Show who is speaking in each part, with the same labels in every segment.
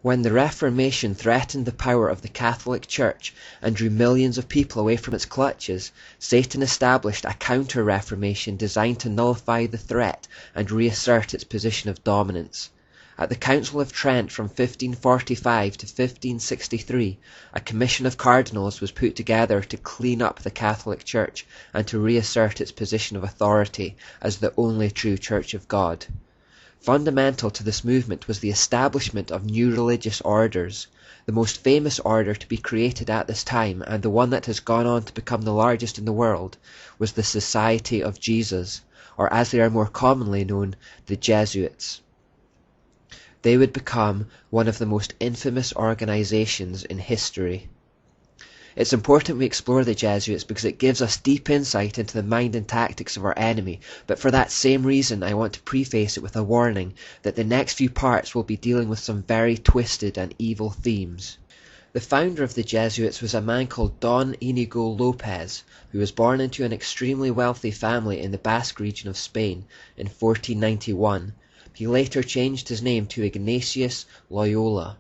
Speaker 1: When the Reformation threatened the power of the Catholic Church and drew millions of people away from its clutches, Satan established a counter-reformation designed to nullify the threat and reassert its position of dominance. At the Council of Trent from 1545 to 1563, a commission of cardinals was put together to clean up the Catholic Church and to reassert its position of authority as the only true Church of God. Fundamental to this movement was the establishment of new religious orders. The most famous order to be created at this time, and the one that has gone on to become the largest in the world, was the Society of Jesus, or as they are more commonly known, the Jesuits. They would become one of the most infamous organizations in history. It's important we explore the Jesuits because it gives us deep insight into the mind and tactics of our enemy, but for that same reason I want to preface it with a warning that the next few parts will be dealing with some very twisted and evil themes. The founder of the Jesuits was a man called Don Inigo Lopez, who was born into an extremely wealthy family in the Basque region of Spain in 1491. He later changed his name to Ignatius Loyola.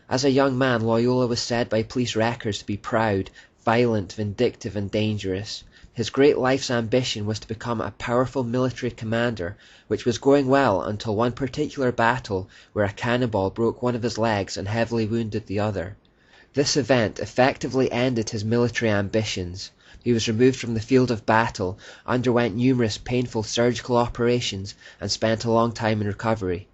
Speaker 1: As a young man, Loyola was said by police records to be proud, violent, vindictive, and dangerous. His great life's ambition was to become a powerful military commander, which was going well until one particular battle where a cannonball broke one of his legs and heavily wounded the other. This event effectively ended his military ambitions. He was removed from the field of battle, underwent numerous painful surgical operations, and spent a long time in recovery.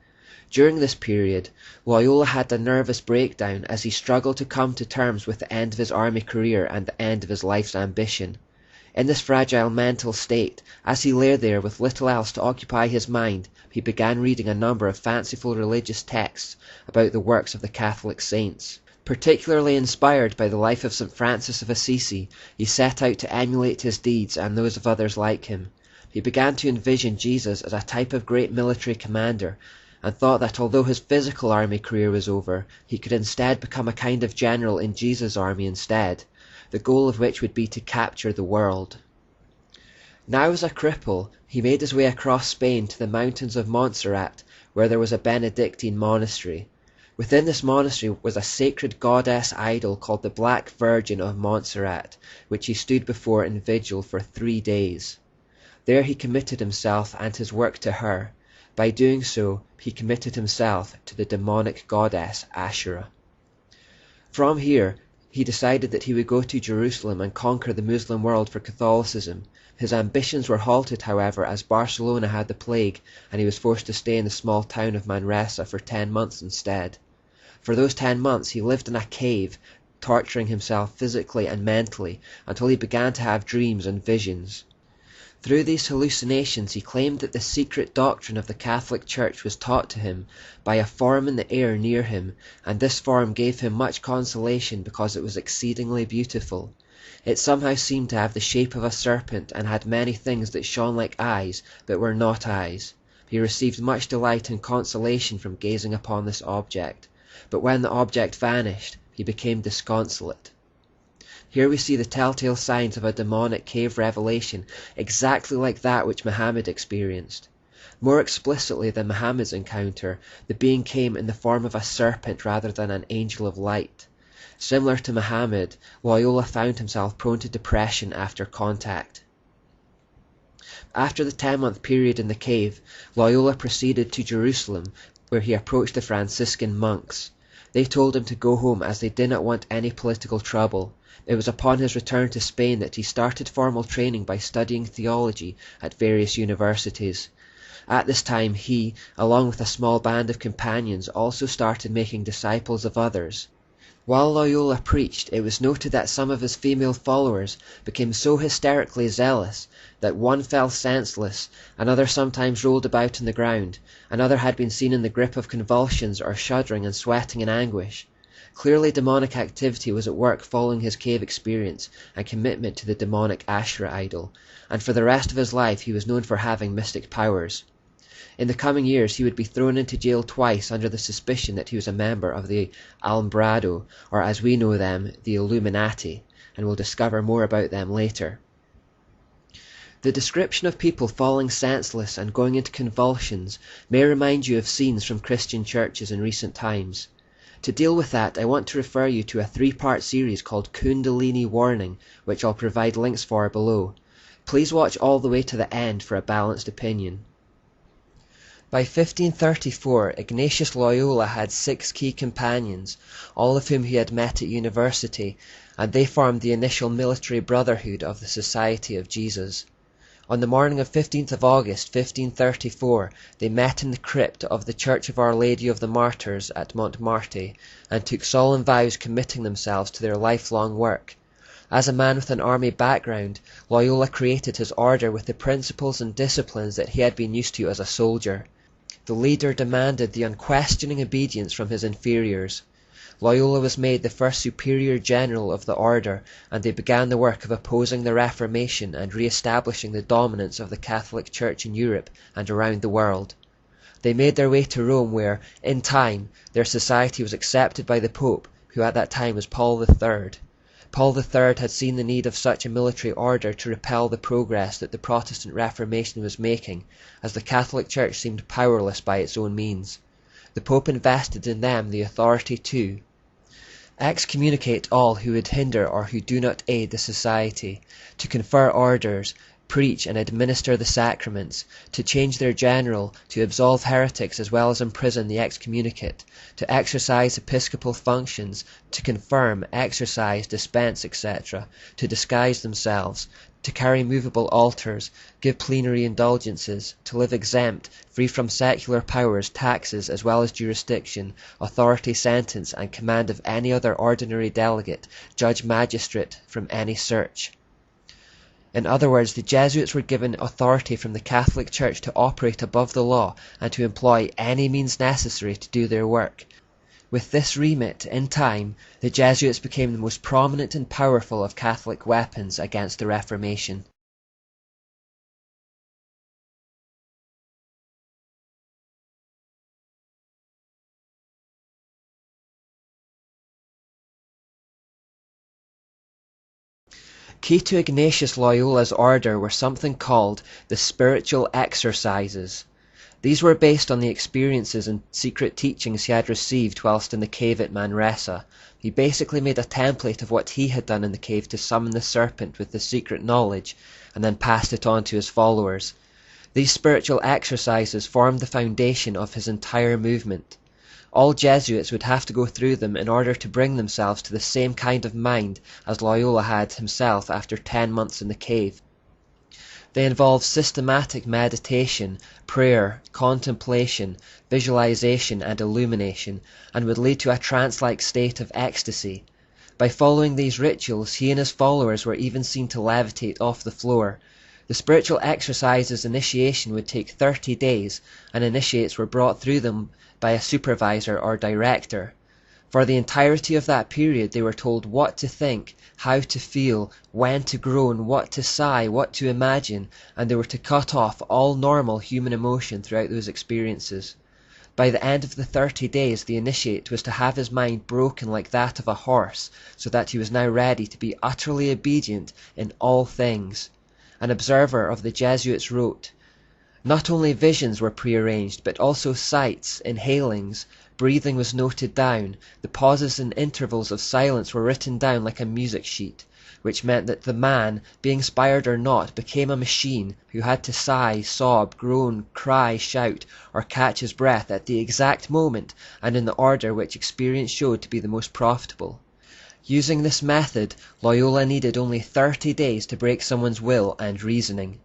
Speaker 1: During this period, Loyola had a nervous breakdown as he struggled to come to terms with the end of his army career and the end of his life's ambition. In this fragile mental state, as he lay there with little else to occupy his mind, he began reading a number of fanciful religious texts about the works of the Catholic saints. Particularly inspired by the life of St. Francis of Assisi, he set out to emulate his deeds and those of others like him. He began to envision Jesus as a type of great military commander, and thought that although his physical army career was over, he could instead become a kind of general in Jesus' army instead, the goal of which would be to capture the world. Now as a cripple, he made his way across Spain to the mountains of Montserrat, where there was a Benedictine monastery. Within this monastery was a sacred goddess idol called the Black Virgin of Montserrat, which he stood before in vigil for 3 days. There he committed himself and his work to her. By doing so, he committed himself to the demonic goddess Asherah. From here, he decided that he would go to Jerusalem and conquer the Muslim world for Catholicism. His ambitions were halted, however, as Barcelona had the plague, and he was forced to stay in the small town of Manresa for 10 months instead. For those 10 months, he lived in a cave, torturing himself physically and mentally, until he began to have dreams and visions. Through these hallucinations he claimed that the secret doctrine of the Catholic Church was taught to him by a form in the air near him, and this form gave him much consolation because it was exceedingly beautiful. It somehow seemed to have the shape of a serpent and had many things that shone like eyes but were not eyes. He received much delight and consolation from gazing upon this object, but when the object vanished, he became disconsolate. Here we see the telltale signs of a demonic cave revelation, exactly like that which Muhammad experienced. More explicitly than Muhammad's encounter, the being came in the form of a serpent rather than an angel of light. Similar to Muhammad, Loyola found himself prone to depression after contact. After the 10-month period in the cave, Loyola proceeded to Jerusalem, where he approached the Franciscan monks. They told him to go home as they did not want any political trouble. It was upon his return to Spain that he started formal training by studying theology at various universities. At this time he, along with a small band of companions, also started making disciples of others. While Loyola preached, it was noted that some of his female followers became so hysterically zealous that one fell senseless, another sometimes rolled about on the ground, another had been seen in the grip of convulsions or shuddering and sweating in anguish. Clearly demonic activity was at work following his cave experience and commitment to the demonic Asherah idol, and for the rest of his life he was known for having mystic powers. In the coming years he would be thrown into jail twice under the suspicion that he was a member of the Alumbrado, or as we know them, the Illuminati, and we'll discover more about them later. The description of people falling senseless and going into convulsions may remind you of scenes from Christian churches in recent times. To deal with that, I want to refer you to a 3-part series called Kundalini Warning, which I'll provide links for below. Please watch all the way to the end for a balanced opinion. By 1534, Ignatius Loyola had 6 key companions, all of whom he had met at university, and they formed the initial military brotherhood of the Society of Jesus. On the morning of 15th of August 1534, they met in the crypt of the Church of Our Lady of the Martyrs at Montmartre, and took solemn vows committing themselves to their lifelong work. As a man with an army background, Loyola created his order with the principles and disciplines that he had been used to as a soldier. The leader demanded the unquestioning obedience from his inferiors. Loyola was made the first superior general of the order, and they began the work of opposing the Reformation and re-establishing the dominance of the Catholic Church in Europe and around the world. They made their way to Rome where, in time, their society was accepted by the Pope, who at that time was Paul III. Paul III had seen the need of such a military order to repel the progress that the Protestant Reformation was making, as the Catholic Church seemed powerless by its own means. The Pope invested in them the authority to excommunicate all who would hinder or who do not aid the society, to confer orders, preach and administer the sacraments, to change their general, to absolve heretics as well as imprison the excommunicate, to exercise episcopal functions, to confirm, exercise, dispense, etc., to disguise themselves, to carry movable altars, give plenary indulgences, to live exempt, free from secular powers, taxes, as well as jurisdiction, authority, sentence, and command of any other ordinary delegate, judge, magistrate, from any search. In other words, the Jesuits were given authority from the Catholic Church to operate above the law and to employ any means necessary to do their work. With this remit, in time, the Jesuits became the most prominent and powerful of Catholic weapons against the Reformation. Key to Ignatius Loyola's order were something called the spiritual exercises. These were based on the experiences and secret teachings he had received whilst in the cave at Manresa. He basically made a template of what he had done in the cave to summon the serpent with the secret knowledge, and then passed it on to his followers. These spiritual exercises formed the foundation of his entire movement. All Jesuits would have to go through them in order to bring themselves to the same kind of mind as Loyola had himself after 10 months in the cave. They involve systematic meditation, prayer, contemplation, visualization and illumination, and would lead to a trance-like state of ecstasy. By following these rituals, he and his followers were even seen to levitate off the floor. The spiritual exercises initiation would take 30 days, and initiates were brought through them by a supervisor or director. For the entirety of that period they were told what to think, how to feel, when to groan, what to sigh, what to imagine, and they were to cut off all normal human emotion throughout those experiences. By the end of the 30 days the initiate was to have his mind broken like that of a horse, so that he was now ready to be utterly obedient in all things. An observer of the Jesuits wrote, "Not only visions were prearranged, but also sights, inhalings, breathing was noted down, the pauses and intervals of silence were written down like a music sheet, which meant that the man, being inspired or not, became a machine who had to sigh, sob, groan, cry, shout, or catch his breath at the exact moment and in the order which experience showed to be the most profitable." Using this method, Loyola needed only 30 days to break someone's will and reasoning.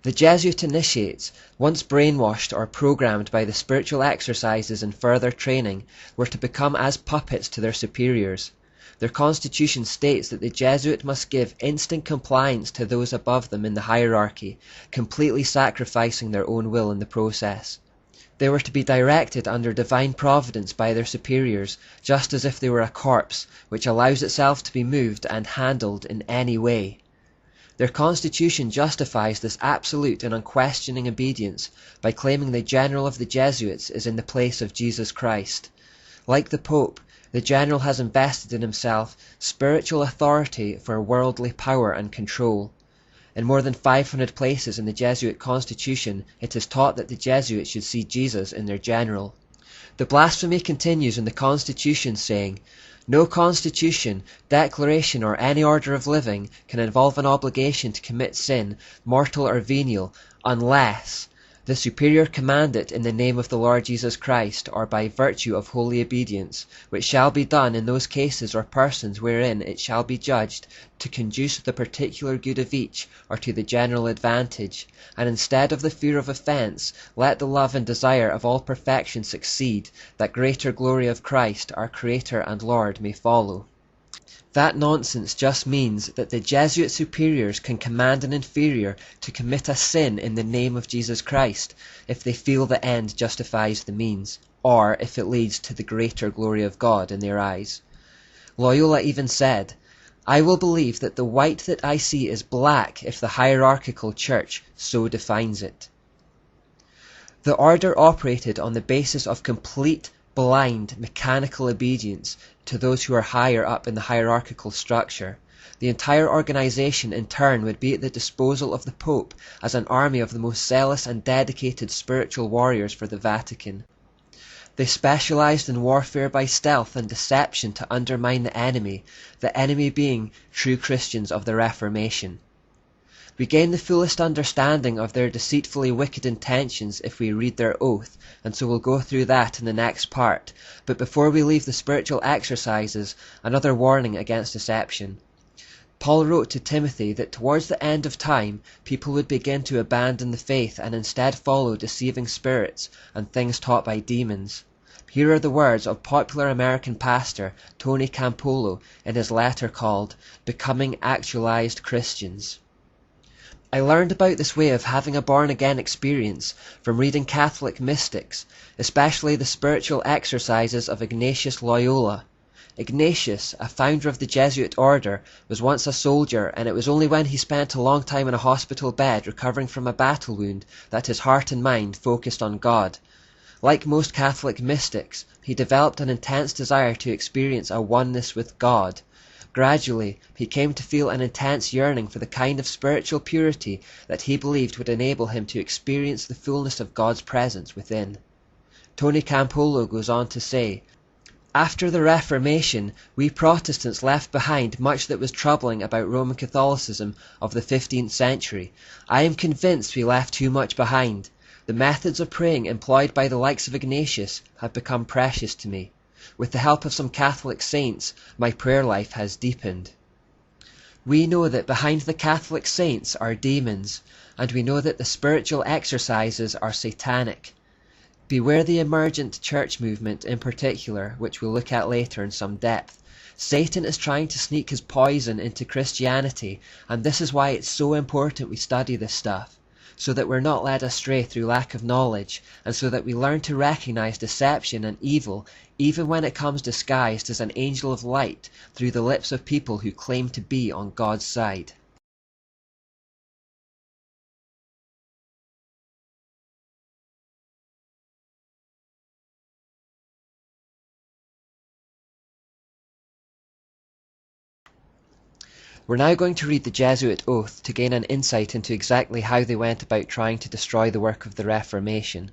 Speaker 1: The Jesuit initiates, once brainwashed or programmed by the spiritual exercises and further training, were to become as puppets to their superiors. Their constitution states that the Jesuit must give instant compliance to those above them in the hierarchy, completely sacrificing their own will in the process. They were to be directed under divine providence by their superiors, just as if they were a corpse, which allows itself to be moved and handled in any way. Their constitution justifies this absolute and unquestioning obedience by claiming the general of the Jesuits is in the place of Jesus Christ. Like the Pope, the general has invested in himself spiritual authority for worldly power and control. In more than 500 places in the Jesuit constitution, it is taught that the Jesuits should see Jesus in their general. The blasphemy continues in the Constitution, saying, "No constitution, declaration, or any order of living can involve an obligation to commit sin, mortal or venial, unless the superior command it in the name of the Lord Jesus Christ, or by virtue of holy obedience, which shall be done in those cases or persons wherein it shall be judged to conduce the particular good of each, or to the general advantage, and instead of the fear of offence, let the love and desire of all perfection succeed, that greater glory of Christ, our Creator and Lord, may follow." That nonsense just means that the Jesuit superiors can command an inferior to commit a sin in the name of Jesus Christ if they feel the end justifies the means, or if it leads to the greater glory of God in their eyes. Loyola even said, "I will believe that the white that I see is black if the hierarchical church so defines it." The order operated on the basis of complete, blind, mechanical obedience to those who are higher up in the hierarchical structure. The entire organization in turn would be at the disposal of the Pope as an army of the most zealous and dedicated spiritual warriors for the Vatican. They specialized in warfare by stealth and deception to undermine the enemy being true Christians of the Reformation. We gain the fullest understanding of their deceitfully wicked intentions if we read their oath, and so we'll go through that in the next part. But before we leave the spiritual exercises, another warning against deception. Paul wrote to Timothy that towards the end of time, people would begin to abandon the faith and instead follow deceiving spirits and things taught by demons. Here are the words of popular American pastor Tony Campolo in his letter called "Becoming Actualized Christians." I learned about this way of having a born-again experience from reading Catholic mystics, especially the spiritual exercises of Ignatius Loyola. Ignatius, a founder of the Jesuit order, was once a soldier, and it was only when he spent a long time in a hospital bed recovering from a battle wound that his heart and mind focused on God. Like most Catholic mystics, he developed an intense desire to experience a oneness with God. Gradually, he came to feel an intense yearning for the kind of spiritual purity that he believed would enable him to experience the fullness of God's presence within. Tony Campolo goes on to say, "After the Reformation, we Protestants left behind much that was troubling about Roman Catholicism of the 15th century. I am convinced we left too much behind. The methods of praying employed by the likes of Ignatius have become precious to me. With the help of some Catholic saints, my prayer life has deepened." We know that behind the Catholic saints are demons, and we know that the spiritual exercises are satanic. Beware the emergent church movement in particular, which we'll look at later in some depth. Satan is trying to sneak his poison into Christianity, and this is why it's so important we study this stuff, so that we're not led astray through lack of knowledge, and so that we learn to recognize deception and evil even when it comes disguised as an angel of light through the lips of people who claim to be on God's side. We're now going to read the Jesuit oath to gain an insight into exactly how they went about trying to destroy the work of the Reformation.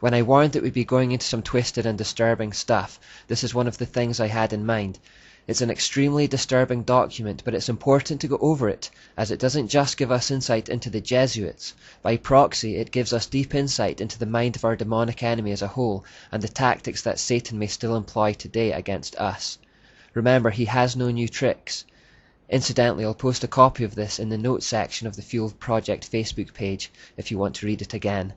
Speaker 1: When I warned that we'd be going into some twisted and disturbing stuff, this is one of the things I had in mind. It's an extremely disturbing document, but it's important to go over it, as it doesn't just give us insight into the Jesuits. By proxy, it gives us deep insight into the mind of our demonic enemy as a whole, and the tactics that Satan may still employ today against us. Remember, he has no new tricks. Incidentally, I'll post a copy of this in the notes section of the Fuel Project Facebook page if you want to read it again.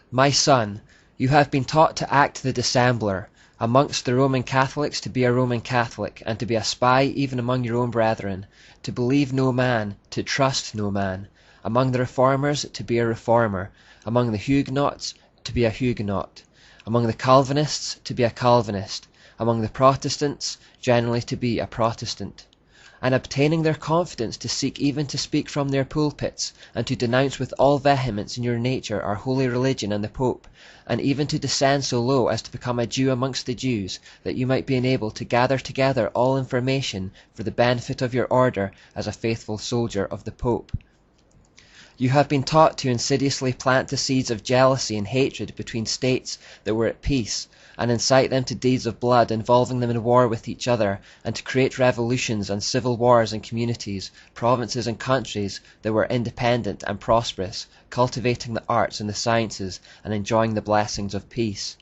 Speaker 1: My son, you have been taught to act the dissembler, amongst the Roman Catholics to be a Roman Catholic, and to be a spy even among your own brethren, to believe no man, to trust no man, among the Reformers to be a Reformer, among the Huguenots to be a Huguenot, among the Calvinists to be a Calvinist, among the Protestants generally to be a Protestant, and obtaining their confidence to seek even to speak from their pulpits, and to denounce with all vehemence in your nature our holy religion and the Pope, and even to descend so low as to become a Jew amongst the Jews, that you might be enabled to gather together all information for the benefit of your order as a faithful soldier of the Pope. You have been taught to insidiously plant the seeds of jealousy and hatred between states that were at peace, and incite them to deeds of blood involving them in war with each other, and to create revolutions and civil wars in communities, provinces and countries that were independent and prosperous, cultivating the arts and the sciences, and enjoying the blessings of peace.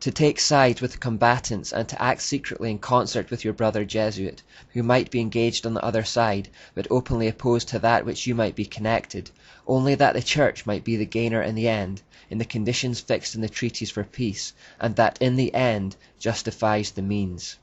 Speaker 1: To take sides with the combatants and to act secretly in concert with your brother Jesuit, who might be engaged on the other side, but openly opposed to that which you might be connected, only that the Church might be the gainer in the end, in the conditions fixed in the treaties for peace, and that in the end justifies the means.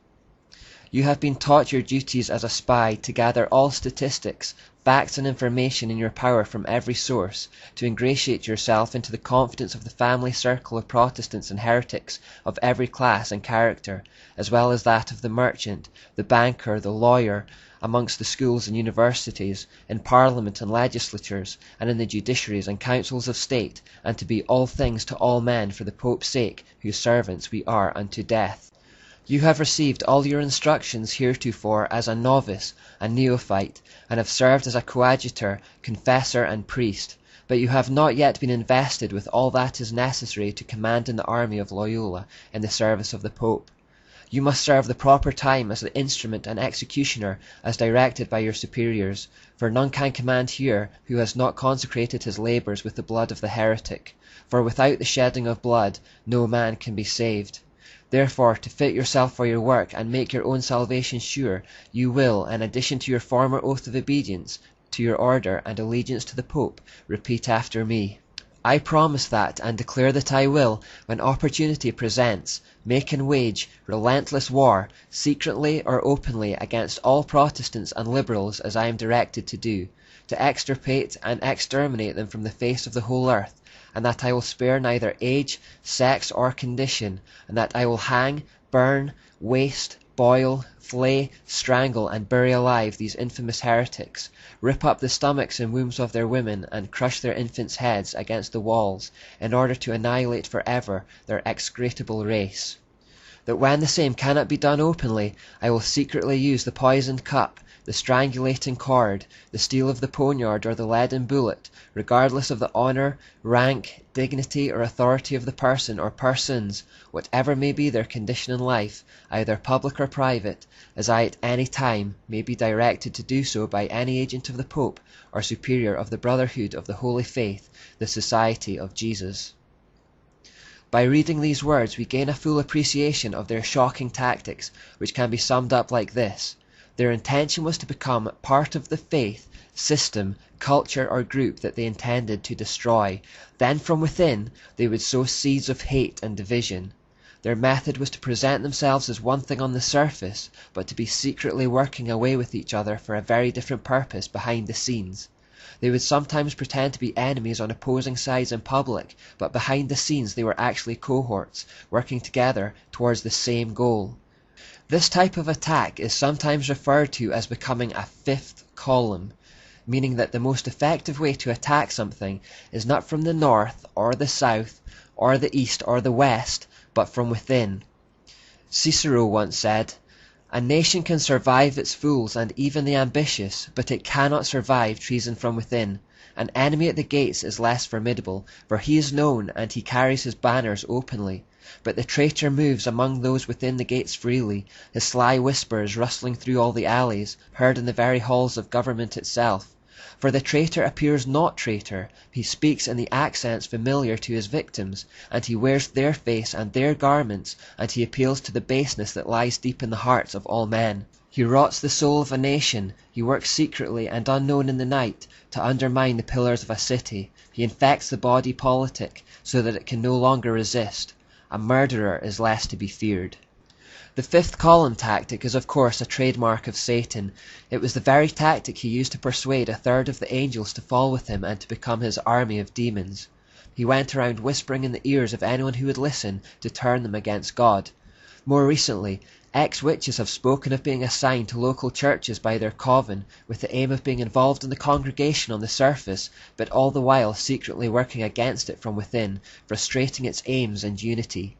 Speaker 1: You have been taught your duties as a spy to gather all statistics, facts and information in your power from every source, to ingratiate yourself into the confidence of the family circle of Protestants and heretics of every class and character, as well as that of the merchant, the banker, the lawyer, amongst the schools and universities, in parliament and legislatures, and in the judiciaries and councils of state, and to be all things to all men for the Pope's sake, whose servants we are unto death. You have received all your instructions heretofore as a novice, a neophyte, and have served as a coadjutor, confessor, and priest, but you have not yet been invested with all that is necessary to command in the army of Loyola in the service of the Pope. You must serve the proper time as the instrument and executioner as directed by your superiors, for none can command here who has not consecrated his labours with the blood of the heretic, for without the shedding of blood no man can be saved. Therefore, to fit yourself for your work and make your own salvation sure, you will, in addition to your former oath of obedience to your order and allegiance to the Pope, repeat after me. I promise that, and declare that I will, when opportunity presents, make and wage relentless war, secretly or openly, against all Protestants and Liberals as I am directed to do, to extirpate and exterminate them from the face of the whole earth, and that I will spare neither age, sex, or condition, and that I will hang, burn, waste, boil, flay, strangle, and bury alive these infamous heretics, rip up the stomachs and wombs of their women, and crush their infants' heads against the walls, in order to annihilate for ever their execrable race. That when the same cannot be done openly, I will secretly use the poisoned cup, the strangulating cord, the steel of the poniard, or the leaden bullet, regardless of the honour, rank, dignity, or authority of the person or persons, whatever may be their condition in life, either public or private, as I at any time may be directed to do so by any agent of the Pope, or superior of the Brotherhood of the Holy Faith, the Society of Jesus. By reading these words we gain a full appreciation of their shocking tactics, which can be summed up like this. Their intention was to become part of the faith, system, culture, or group that they intended to destroy. Then from within they would sow seeds of hate and division. Their method was to present themselves as one thing on the surface, but to be secretly working away with each other for a very different purpose behind the scenes. They would sometimes pretend to be enemies on opposing sides in public, but behind the scenes they were actually cohorts, working together towards the same goal. This type of attack is sometimes referred to as becoming a fifth column, meaning that the most effective way to attack something is not from the north, or the south, or the east, or the west, but from within. Cicero once said, "A nation can survive its fools and even the ambitious, but it cannot survive treason from within. An enemy at the gates is less formidable, for he is known and he carries his banners openly. But the traitor moves among those within the gates freely, his sly whispers rustling through all the alleys, heard in the very halls of government itself. For the traitor appears not traitor, he speaks in the accents familiar to his victims, and he wears their face and their garments, and he appeals to the baseness that lies deep in the hearts of all men. He rots the soul of a nation, he works secretly and unknown in the night, to undermine the pillars of a city, he infects the body politic, so that it can no longer resist. A murderer is less to be feared." The fifth column tactic is of course a trademark of Satan. It was the very tactic he used to persuade a third of the angels to fall with him and to become his army of demons. He went around whispering in the ears of anyone who would listen to turn them against God. More recently, ex-witches have spoken of being assigned to local churches by their coven with the aim of being involved in the congregation on the surface, but all the while secretly working against it from within, frustrating its aims and unity.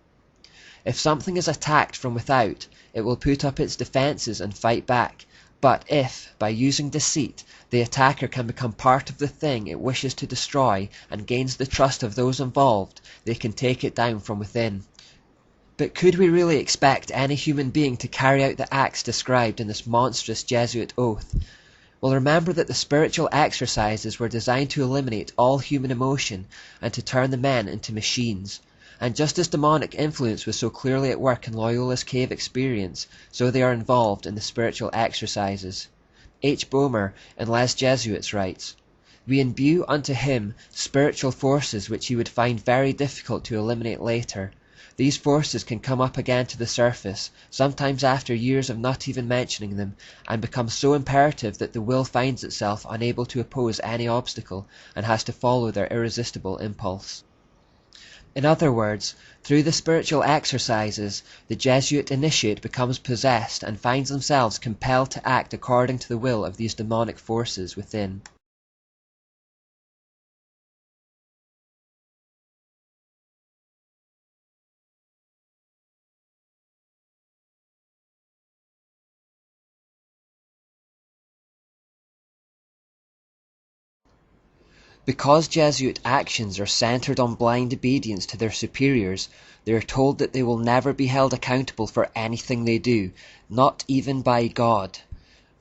Speaker 1: If something is attacked from without, it will put up its defences and fight back, But if, by using deceit, the attacker can become part of the thing it wishes to destroy and gains the trust of those involved, they can take it down from within. But could we really expect any human being to carry out the acts described in this monstrous Jesuit oath? Well, remember that the spiritual exercises were designed to eliminate all human emotion and to turn the men into machines. And just as demonic influence was so clearly at work in Loyola's cave experience, so they are involved in the spiritual exercises. H. Boehmer in Les Jesuits writes, "We imbue unto him spiritual forces which he would find very difficult to eliminate later. These forces can come up again to the surface, sometimes after years of not even mentioning them, and become so imperative that the will finds itself unable to oppose any obstacle, and has to follow their irresistible impulse." In other words, through the spiritual exercises, the Jesuit initiate becomes possessed and finds themselves compelled to act according to the will of these demonic forces within. Because Jesuit actions are centered on blind obedience to their superiors, they are told that they will never be held accountable for anything they do, not even by God.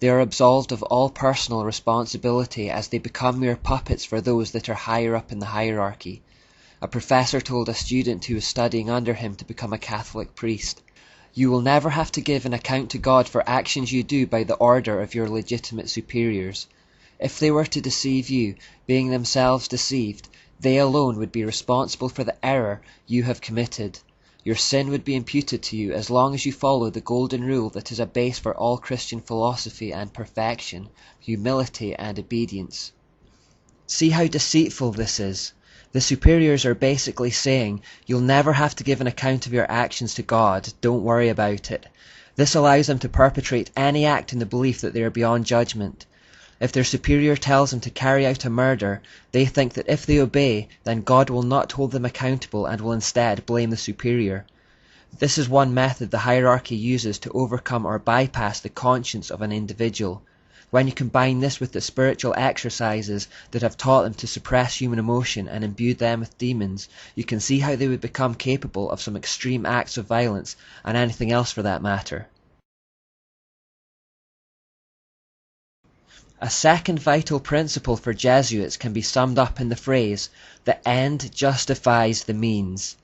Speaker 1: They are absolved of all personal responsibility as they become mere puppets for those that are higher up in the hierarchy. A professor told a student who was studying under him to become a Catholic priest, "You will never have to give an account to God for actions you do by the order of your legitimate superiors. If they were to deceive you, being themselves deceived, they alone would be responsible for the error you have committed. Your sin would be imputed to you as long as you follow the golden rule that is a base for all Christian philosophy and perfection, humility and obedience." See how deceitful this is. The superiors are basically saying, you'll never have to give an account of your actions to God, don't worry about it. This allows them to perpetrate any act in the belief that they are beyond judgment. If their superior tells them to carry out a murder, they think that if they obey, then God will not hold them accountable and will instead blame the superior. This is one method the hierarchy uses to overcome or bypass the conscience of an individual. When you combine this with the spiritual exercises that have taught them to suppress human emotion and imbued them with demons, you can see how they would become capable of some extreme acts of violence, and anything else for that matter. A second vital principle for Jesuits can be summed up in the phrase, "the end justifies the means."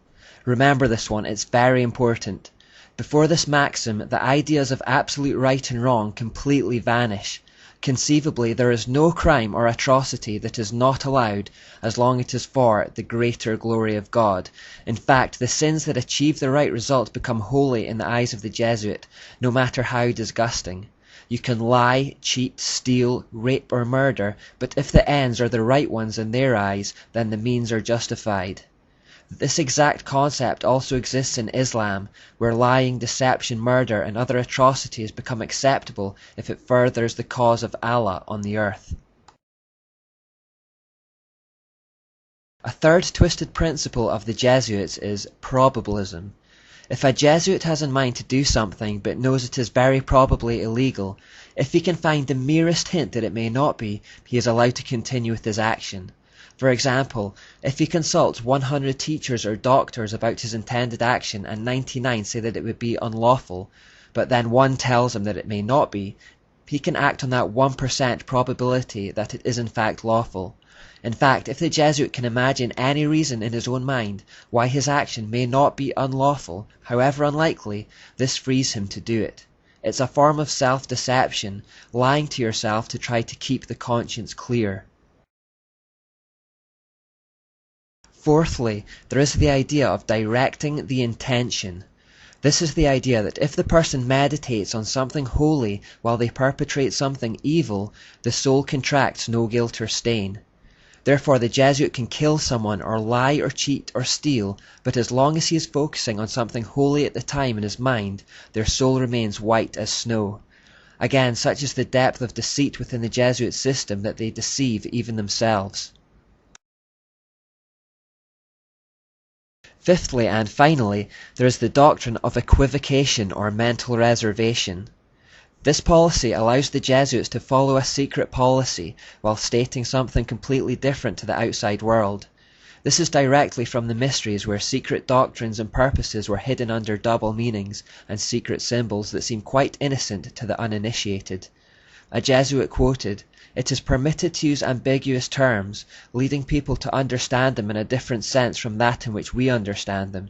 Speaker 1: Remember this one, it's very important. Before this maxim, the ideas of absolute right and wrong completely vanish. Conceivably, there is no crime or atrocity that is not allowed as long as it is for the greater glory of God. In fact, the sins that achieve the right result become holy in the eyes of the Jesuit, no matter how disgusting. You can lie, cheat, steal, rape or murder, but if the ends are the right ones in their eyes, then the means are justified. This exact concept also exists in Islam, where lying, deception, murder and other atrocities become acceptable if it furthers the cause of Allah on the earth. A third twisted principle of the Jesuits is probabilism. If a Jesuit has in mind to do something but knows it is very probably illegal, if he can find the merest hint that it may not be, he is allowed to continue with his action. For example, if he consults 100 teachers or doctors about his intended action and 99 say that it would be unlawful, but then one tells him that it may not be, he can act on that 1% probability that it is in fact lawful. In fact, if the Jesuit can imagine any reason in his own mind why his action may not be unlawful, however unlikely, this frees him to do it. It's a form of self-deception, lying to yourself to try to keep the conscience clear. Fourthly, there is the idea of directing the intention. This is the idea that if the person meditates on something holy while they perpetrate something evil, the soul contracts no guilt or stain. Therefore the Jesuit can kill someone or lie or cheat or steal, but as long as he is focusing on something holy at the time in his mind, their soul remains white as snow. Again, such is the depth of deceit within the Jesuit system that they deceive even themselves. Fifthly and finally, there is the doctrine of equivocation or mental reservation. This policy allows the Jesuits to follow a secret policy while stating something completely different to the outside world. This is directly from the mysteries where secret doctrines and purposes were hidden under double meanings and secret symbols that seem quite innocent to the uninitiated. A Jesuit quoted, "It is permitted to use ambiguous terms, leading people to understand them in a different sense from that in which we understand them.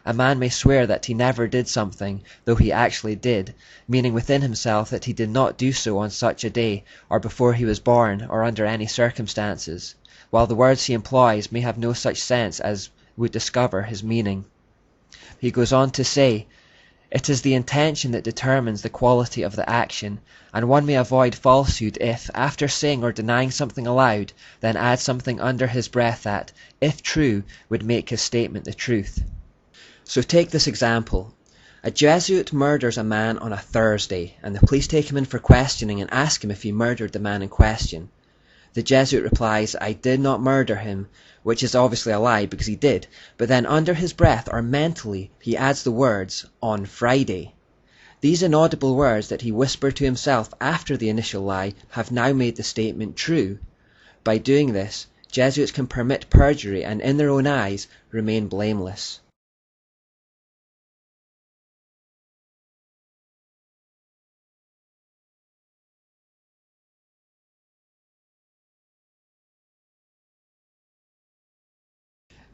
Speaker 1: A man may swear that he never did something, though he actually did, meaning within himself that he did not do so on such a day, or before he was born, or under any circumstances, while the words he employs may have no such sense as would discover his meaning." He goes on to say, "It is the intention that determines the quality of the action, and one may avoid falsehood if, after saying or denying something aloud, then add something under his breath that, if true, would make his statement the truth." So take this example. A Jesuit murders a man on a Thursday, and the police take him in for questioning and ask him if he murdered the man in question. The Jesuit replies, "I did not murder him," which is obviously a lie because he did, but then under his breath or mentally he adds the words, "on Friday." These inaudible words that he whispered to himself after the initial lie have now made the statement true. By doing this, Jesuits can permit perjury and in their own eyes remain blameless.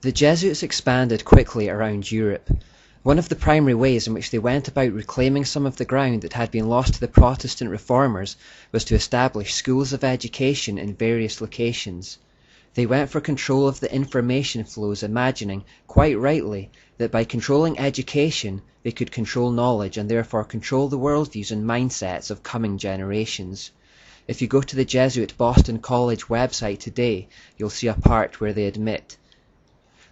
Speaker 1: The Jesuits expanded quickly around Europe. One of the primary ways in which they went about reclaiming some of the ground that had been lost to the Protestant reformers was to establish schools of education in various locations. They went for control of the information flows, imagining, quite rightly, that by controlling education they could control knowledge and therefore control the worldviews and mindsets of coming generations. If you go to the Jesuit Boston College website today, you'll see a part where they admit,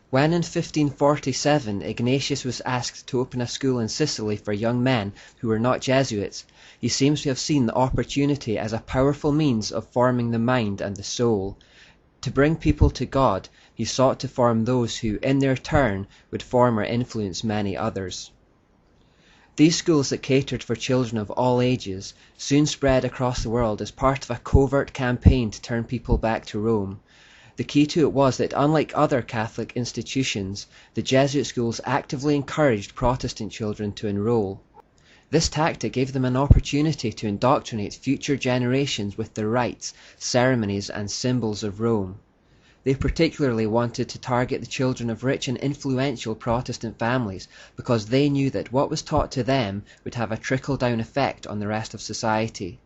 Speaker 1: "When in 1547 Ignatius was asked to open a school in Sicily for young men who were not Jesuits, he seems to have seen the opportunity as a powerful means of forming the mind and the soul. To bring people to God, he sought to form those who, in their turn, would form or influence many others." These schools that catered for children of all ages soon spread across the world as part of a covert campaign to turn people back to Rome. The key to it was that, unlike other Catholic institutions, the Jesuit schools actively encouraged Protestant children to enroll. This tactic gave them an opportunity to indoctrinate future generations with the rites, ceremonies, and symbols of Rome. They particularly wanted to target the children of rich and influential Protestant families because they knew that what was taught to them would have a trickle-down effect on the rest of society.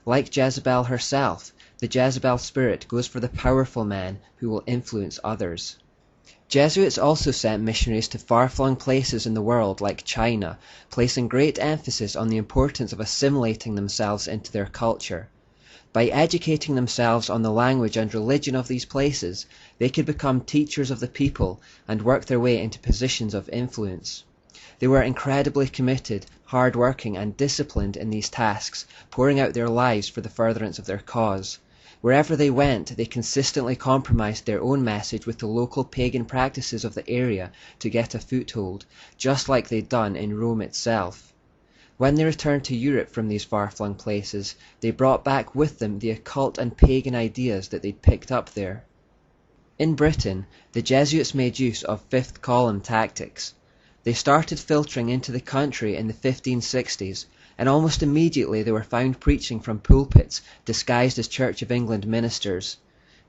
Speaker 1: Like Jezebel herself, the Jezebel spirit goes for the powerful men who will influence others. Jesuits also sent missionaries to far-flung places in the world like China, placing great emphasis on the importance of assimilating themselves into their culture. By educating themselves on the language and religion of these places, they could become teachers of the people and work their way into positions of influence. They were incredibly committed, hard-working, and disciplined in these tasks, pouring out their lives for the furtherance of their cause. Wherever they went, they consistently compromised their own message with the local pagan practices of the area to get a foothold, just like they'd done in Rome itself. When they returned to Europe from these far-flung places, they brought back with them the occult and pagan ideas that they'd picked up there. In Britain, the Jesuits made use of fifth column tactics. They started filtering into the country in the 1560s, and almost immediately they were found preaching from pulpits disguised as Church of England ministers.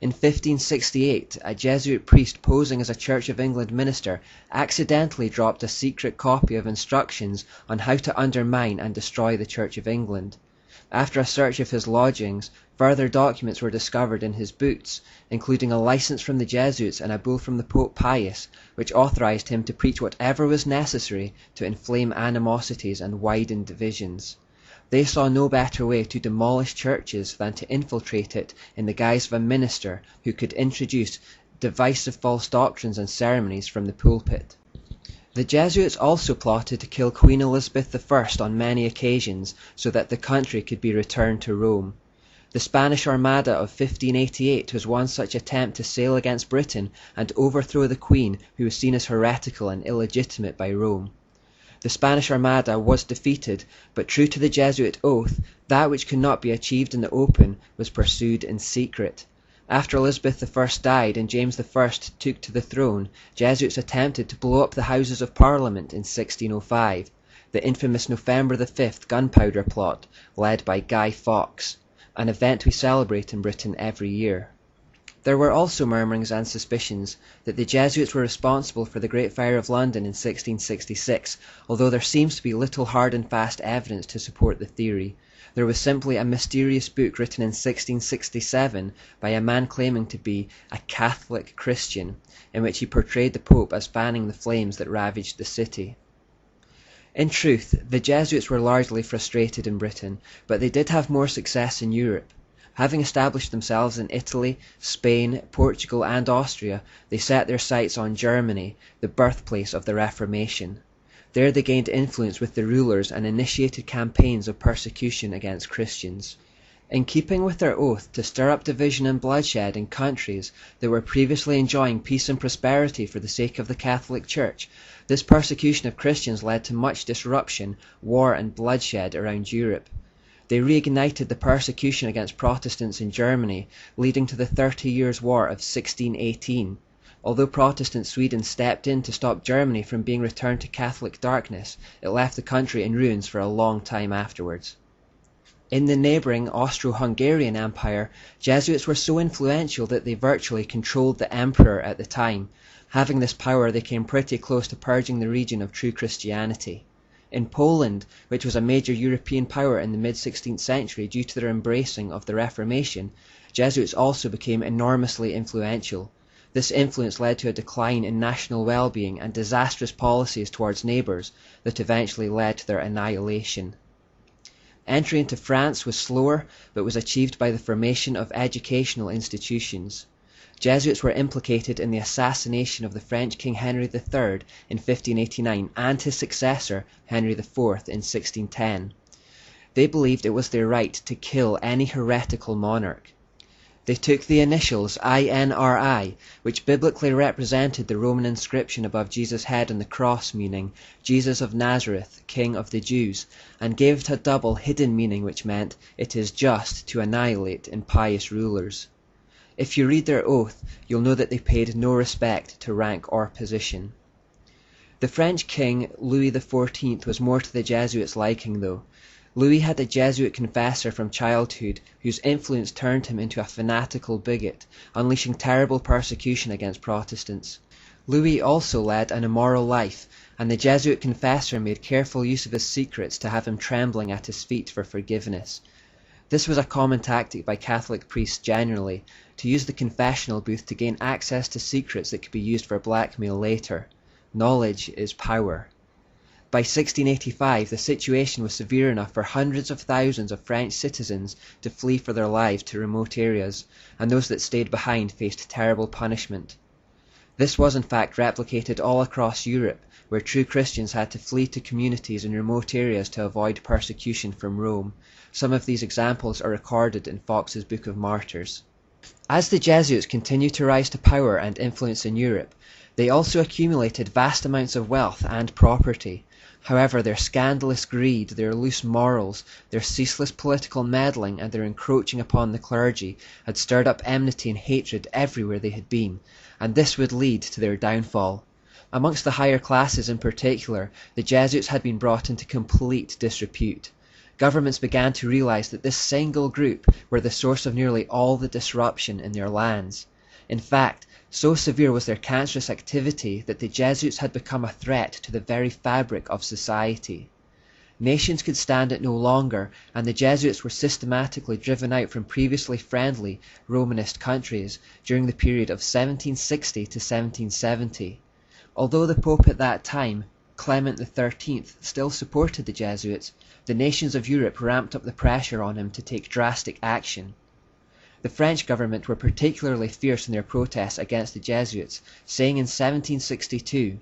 Speaker 1: In 1568, a Jesuit priest posing as a Church of England minister accidentally dropped a secret copy of instructions on how to undermine and destroy the Church of England. After a search of his lodgings, further documents were discovered in his boots, including a license from the Jesuits and a bull from the Pope Pius, which authorized him to preach whatever was necessary to inflame animosities and widen divisions. They saw no better way to demolish churches than to infiltrate it in the guise of a minister who could introduce divisive false doctrines and ceremonies from the pulpit. The Jesuits also plotted to kill Queen Elizabeth I on many occasions so that the country could be returned to Rome. The Spanish Armada of 1588 was one such attempt to sail against Britain and overthrow the Queen, who was seen as heretical and illegitimate by Rome. The Spanish Armada was defeated, but true to the Jesuit oath, that which could not be achieved in the open was pursued in secret. After Elizabeth I died and James I took to the throne, Jesuits attempted to blow up the Houses of Parliament in 1605, the infamous November the 5th gunpowder plot, led by Guy Fawkes, an event we celebrate in Britain every year. There were also murmurings and suspicions that the Jesuits were responsible for the Great Fire of London in 1666, although there seems to be little hard and fast evidence to support the theory. There was simply a mysterious book written in 1667 by a man claiming to be a Catholic Christian, in which he portrayed the Pope as fanning the flames that ravaged the city. In truth, the Jesuits were largely frustrated in Britain, but they did have more success in Europe. Having established themselves in Italy, Spain, Portugal and Austria, they set their sights on Germany, the birthplace of the Reformation. There they gained influence with the rulers and initiated campaigns of persecution against Christians. In keeping with their oath to stir up division and bloodshed in countries that were previously enjoying peace and prosperity for the sake of the Catholic Church, this persecution of Christians led to much disruption, war and bloodshed around Europe. They reignited the persecution against Protestants in Germany, leading to the 30 Years' War of 1618. Although Protestant Sweden stepped in to stop Germany from being returned to Catholic darkness, it left the country in ruins for a long time afterwards. In the neighbouring Austro-Hungarian Empire, Jesuits were so influential that they virtually controlled the emperor at the time. Having this power, they came pretty close to purging the region of true Christianity. In Poland, which was a major European power in the mid-16th century due to their embracing of the Reformation, Jesuits also became enormously influential. This influence led to a decline in national well-being and disastrous policies towards neighbours that eventually led to their annihilation. Entry into France was slower, but was achieved by the formation of educational institutions. Jesuits were implicated in the assassination of the French King Henry III in 1589 and his successor, Henry IV, in 1610. They believed it was their right to kill any heretical monarch. They took the initials INRI, which biblically represented the Roman inscription above Jesus' head on the cross meaning, Jesus of Nazareth, King of the Jews, and gave it a double hidden meaning which meant, it is just to annihilate impious rulers. If you read their oath, you'll know that they paid no respect to rank or position. The French king, Louis XIV, was more to the Jesuits' liking though. Louis had a Jesuit confessor from childhood whose influence turned him into a fanatical bigot, unleashing terrible persecution against Protestants. Louis also led an immoral life, and the Jesuit confessor made careful use of his secrets to have him trembling at his feet for forgiveness. This was a common tactic by Catholic priests generally, to use the confessional booth to gain access to secrets that could be used for blackmail later. Knowledge is power. By 1685, the situation was severe enough for hundreds of thousands of French citizens to flee for their lives to remote areas, and those that stayed behind faced terrible punishment. This was in fact replicated all across Europe, where true Christians had to flee to communities in remote areas to avoid persecution from Rome. Some of these examples are recorded in Fox's Book of Martyrs. As the Jesuits continued to rise to power and influence in Europe, they also accumulated vast amounts of wealth and property. However, their scandalous greed, their loose morals, their ceaseless political meddling and their encroaching upon the clergy had stirred up enmity and hatred everywhere they had been, and this would lead to their downfall. Amongst the higher classes in particular, the Jesuits had been brought into complete disrepute. Governments began to realize that this single group were the source of nearly all the disruption in their lands. In fact, so severe was their cancerous activity that the Jesuits had become a threat to the very fabric of society. Nations could stand it no longer, and the Jesuits were systematically driven out from previously friendly Romanist countries during the period of 1760 to 1770. Although the Pope at that time, Clement XIII, still supported the Jesuits, the nations of Europe ramped up the pressure on him to take drastic action. The French government were particularly fierce in their protests against the Jesuits, saying in 1762,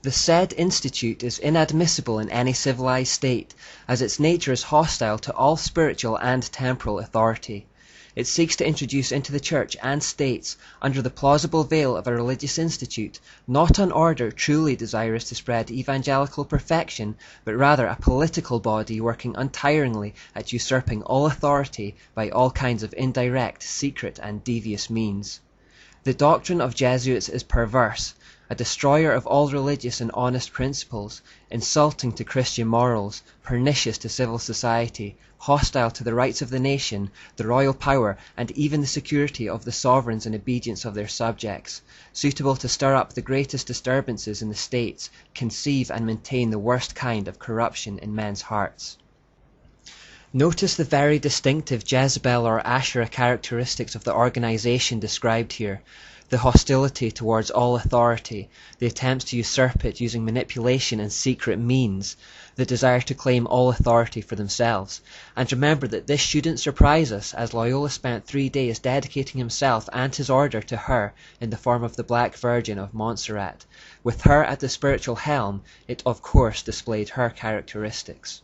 Speaker 1: "The said institute is inadmissible in any civilized state, as its nature is hostile to all spiritual and temporal authority. It seeks to introduce into the church and states, under the plausible veil of a religious institute, not an order truly desirous to spread evangelical perfection, but rather a political body working untiringly at usurping all authority by all kinds of indirect, secret, and devious means. The doctrine of Jesuits is perverse, a destroyer of all religious and honest principles, insulting to Christian morals, pernicious to civil society, hostile to the rights of the nation, the royal power, and even the security of the sovereigns and obedience of their subjects, suitable to stir up the greatest disturbances in the states, conceive and maintain the worst kind of corruption in men's hearts. Notice the very distinctive Jezebel or Asherah characteristics of the organization described here: the hostility towards all authority, the attempts to usurp it using manipulation and secret means, the desire to claim all authority for themselves. And remember that this shouldn't surprise us, as Loyola spent 3 days dedicating himself and his order to her in the form of the Black Virgin of Montserrat. With her at the spiritual helm, it of course displayed her characteristics.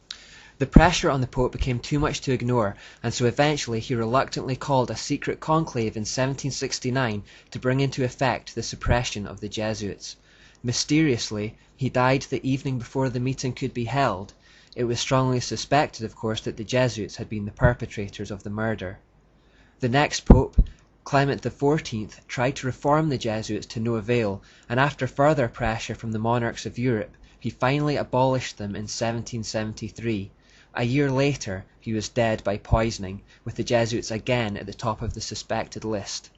Speaker 1: The pressure on the Pope became too much to ignore, and so eventually he reluctantly called a secret conclave in 1769 to bring into effect the suppression of the Jesuits. Mysteriously, he died the evening before the meeting could be held. It was strongly suspected, of course, that the Jesuits had been the perpetrators of the murder. The next Pope, Clement XIV, tried to reform the Jesuits to no avail, and after further pressure from the monarchs of Europe, he finally abolished them in 1773. A year later, he was dead by poisoning, with the Jesuits again at the top of the suspected list.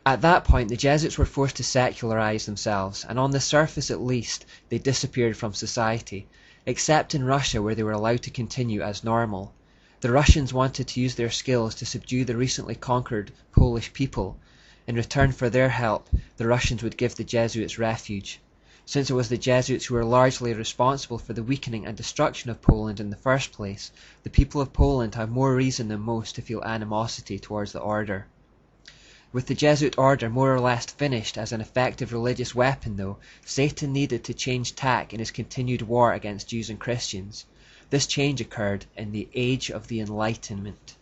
Speaker 1: At that point, the Jesuits were forced to secularize themselves, and on the surface at least, they disappeared from society, except in Russia, where they were allowed to continue as normal. The Russians wanted to use their skills to subdue the recently conquered Polish people. In return for their help, the Russians would give the Jesuits refuge. Since it was the Jesuits who were largely responsible for the weakening and destruction of Poland in the first place, the people of Poland have more reason than most to feel animosity towards the order. With the Jesuit order more or less finished as an effective religious weapon, though, Satan needed to change tack in his continued war against Jews and Christians. This change occurred in the Age of the Enlightenment.